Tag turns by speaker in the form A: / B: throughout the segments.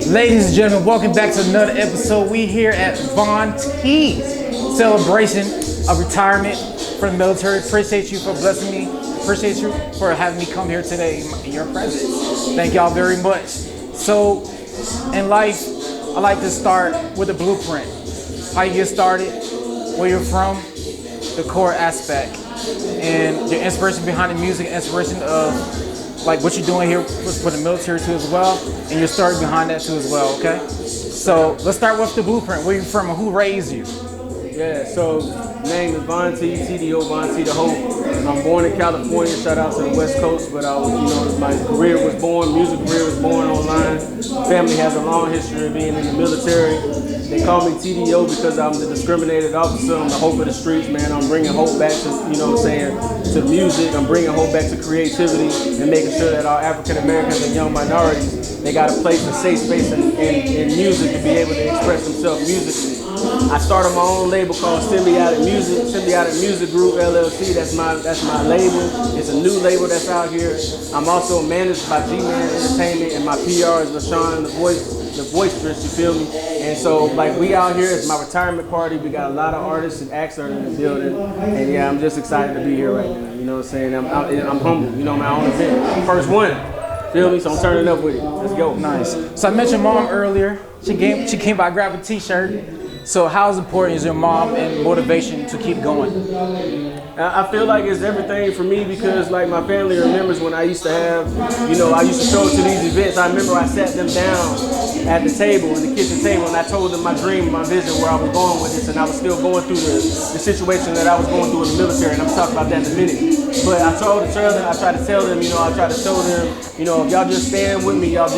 A: Ladies and gentlemen, welcome back to another episode. We here at Von T's celebration of retirement from the military. Appreciate you for blessing me. Appreciate you for having me come here today in your presence. Thank y'all very much. So, in life, I like to start with a blueprint. How you get started, where you're from, the core aspect, and your inspiration behind the music, inspiration of like what you're doing here for the military too as well, and your story behind that too as well, okay? So let's start with the blueprint. Where you from and who raised you?
B: Yeah, so name is Von T, TDO, Von T the Hope. I'm born in California, shout out to the West Coast, but I was, my career was born, music career was born online. Family has a long history of being in the military. They call me TDO because I'm the discriminated officer. I'm the hope of the streets, man. I'm bringing hope back to, to music. I'm bringing hope back to creativity and making sure that our African Americans and young minorities, they got a place, a safe space in music to be able to express themselves musically. I started my own label called Symbiotic Music Group LLC. That's my label. It's a new label that's out here. I'm also managed by G-Man Entertainment, and my PR is LaShawn, the voicestress, you feel me? And so, like, we out here, it's my retirement party. We got a lot of artists and acts are in the building. And yeah, I'm just excited to be here right now. You know what I'm saying? I'm humble, my own event. First one, feel me? So I'm turning up with it. Let's go.
A: Nice. So I mentioned mom earlier. She came by, grabbed a t-shirt. So how important is your mom and motivation to keep going?
B: I feel like it's everything for me because like my family remembers when I used to have, I used to show up to these events. I remember I sat them down at the table, in the kitchen table, and I told them my dream, my vision, where I was going with this, and I was still going through the situation that I was going through in the military, and I'm talking about that in a minute. But I tried to tell them, I tried to show them, if y'all just stand with me, y'all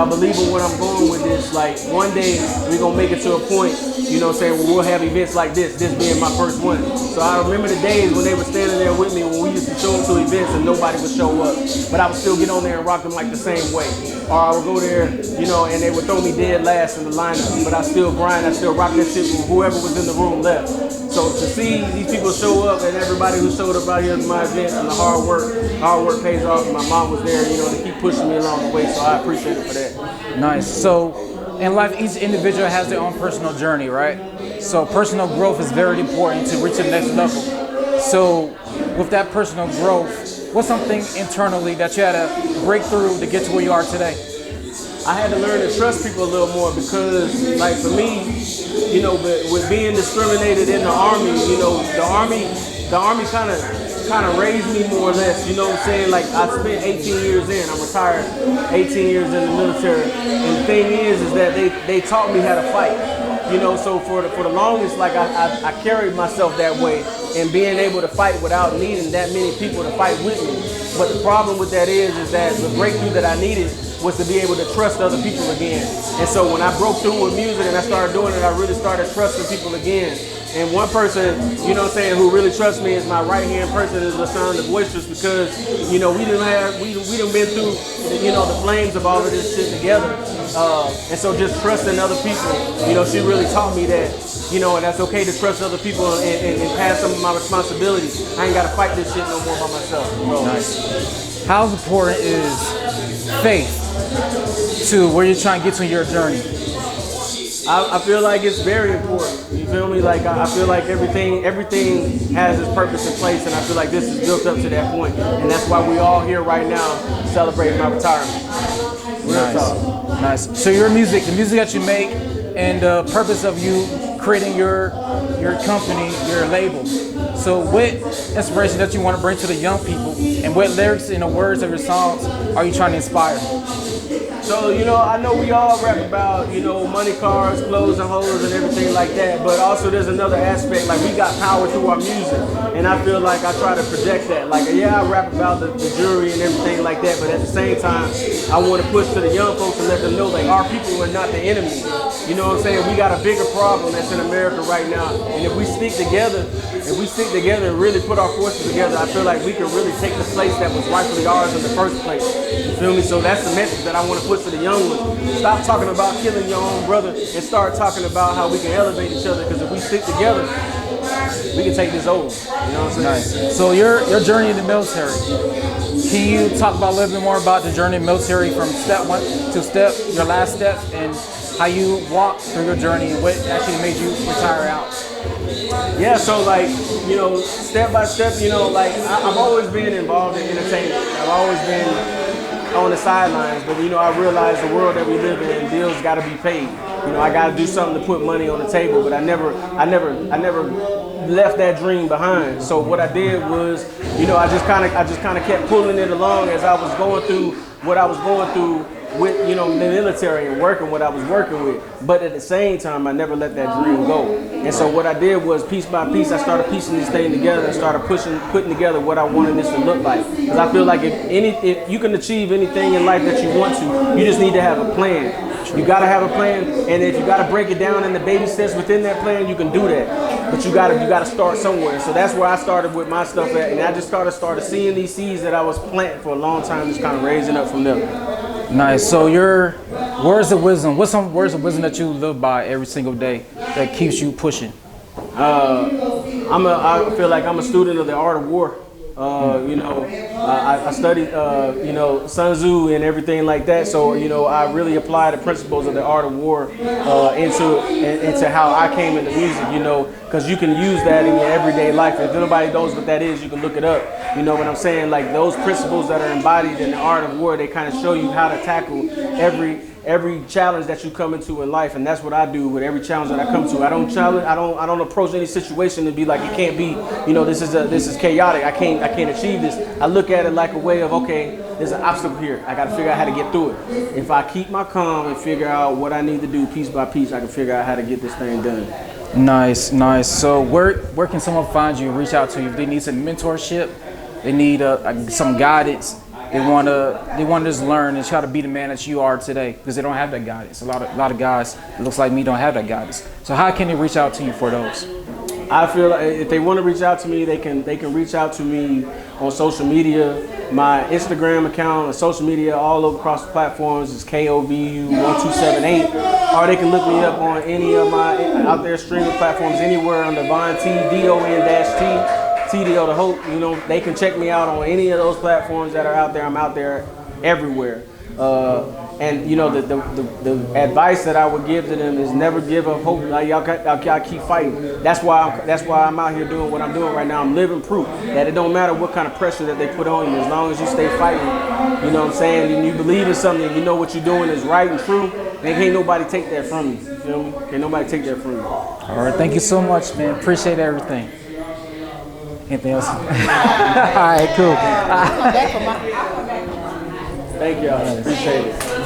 B: believe in what I'm going with this, like one day we're gonna make it to a point, where we'll have events like this being my first one. So I remember the days when they were standing there with me when we used to show up to events and nobody would show up, but I would still get on there and rock them like the same way. Or I would go there, and they would throw me dead last in the lineup, but I still grind, I still rock that shit with whoever was in the room left. So to see these people show up and everybody who showed up out here at my event and the hard work pays off. My mom was there, to keep pushing me along the way, so I appreciate it for that.
A: Nice. So in life, each individual has their own personal journey, right? So personal growth is very important to reach the next level. So with that personal growth, what's something internally that you had to break through to get to where you are today?
B: I had to learn to trust people a little more because, like, for me, with being discriminated in the army, the army kind of raised me more or less. You know what I'm saying? Like, I spent 18 years in. I'm retired, 18 years in the military. And the thing is that they taught me how to fight. So for the longest, like I carried myself that way and being able to fight without needing that many people to fight with me. But the problem with that is that the breakthrough that I needed was to be able to trust other people again. And so when I broke through with music and I started doing it, I really started trusting people again. And one person, who really trusts me is my right-hand person is LaShawn the Boisterous because, we done been through, the flames of all of this shit together. And so just trusting other people, she really taught me that, and that's okay to trust other people and pass some of my responsibilities. I ain't got to fight this shit no more by myself. So.
A: Nice. How important is faith to where you're trying to get to your journey?
B: I feel like it's very important. You feel me? Like I feel like everything has its purpose in place, and I feel like this is built up to that point, and that's why we all here right now celebrating my retirement.
A: Nice. So the music that you make, and the purpose of you creating your company, your label. So what inspiration that you want to bring to the young people, and what lyrics and the words of your songs are you trying to inspire?
B: So, I know we all rap about, money, cars, clothes, and hoes, and everything like that. But also there's another aspect, like we got power through our music. And I feel like I try to project that. Like, yeah, I rap about the jury and everything like that. But at the same time, I want to push to the young folks and let them know, like, our people are not the enemy. You know what I'm saying? We got a bigger problem that's in America right now. And if we stick together and really put our forces together, I feel like we can really take the place that was rightfully ours in the first place. You feel me? So that's the message that I want to push to the young ones. Stop talking about killing your own brother and start talking about how we can elevate each other. Because if we stick together, we can take this over. You know what I'm saying?
A: Nice. So your journey in the military. Can you talk about a little bit more about the journey in the military from step one to your last step, and how you walked through your journey and what actually made you retire out?
B: Yeah, so like, you know, step by step, you know, like I've always been involved in entertainment. I've always been on the sidelines, but you know, I realized the world that we live in, bills got to be paid. You know, I got to do something to put money on the table, but I never left that dream behind. So what I did was, you know, I just kind of kept pulling it along as I was going through what I was going through with, you know, the military and working what I was working with. But at the same time, I never let that dream go. And so what I did was, piece by piece, I started piecing this thing together and started putting together what I wanted this to look like. Because I feel like if you can achieve anything in life that you want to, you just need to have a plan. You gotta have a plan, and if you gotta break it down into baby steps within that plan, you can do that. But you gotta start somewhere. So that's where I started with my stuff at, and I just started seeing these seeds that I was planting for a long time, just kind of raising up from them.
A: Nice. So your words of wisdom. What's some words of wisdom that you live by every single day that keeps you pushing?
B: I feel like I'm a student of the art of war. You know, I studied, you know, Sun Tzu and everything like that. So, you know, I really apply the principles of the art of war into how I came into music, you know, because you can use that in your everyday life. If nobody knows what that is, you can look it up. You know what I'm saying? Like those principles that are embodied in the art of war, they kind of show you how to tackle every challenge that you come into in life, and that's what I do with every challenge that I come to. I don't approach any situation and be like, it can't be, you know, this is chaotic. I can't achieve this. I look at it like a way of, okay, there's an obstacle here. I got to figure out how to get through it. If I keep my calm and figure out what I need to do piece by piece, I can figure out how to get this thing done.
A: Nice, nice. So where can someone find you, reach out to you if they need some mentorship, they need some guidance? They want to just learn and try to be the man that you are today, because they don't have that guidance. A lot of guys, it looks like me, don't have that guidance. So how can they reach out to you for those?
B: I feel like if they want to reach out to me, they can reach out to me on social media. My Instagram account and social media all over across the platforms is KOVU1278, or they can look me up on any of my out there streaming platforms anywhere under Von T, DON-T. TDO to Hope. You know, they can check me out on any of those platforms that are out there. I'm out there everywhere. And you know, the advice that I would give to them is never give up hope. Like y'all keep fighting. That's why I'm out here doing what I'm doing right now. I'm living proof that it don't matter what kind of pressure that they put on you, as long as you stay fighting. You know what I'm saying? And you believe in something, and you know what you're doing is right and true. And can't nobody take that from you. You feel me? Can't nobody take that from you.
A: All right, thank you so much, man. Appreciate everything. Anything else? All right, cool.
B: Thank y'all. Appreciate it.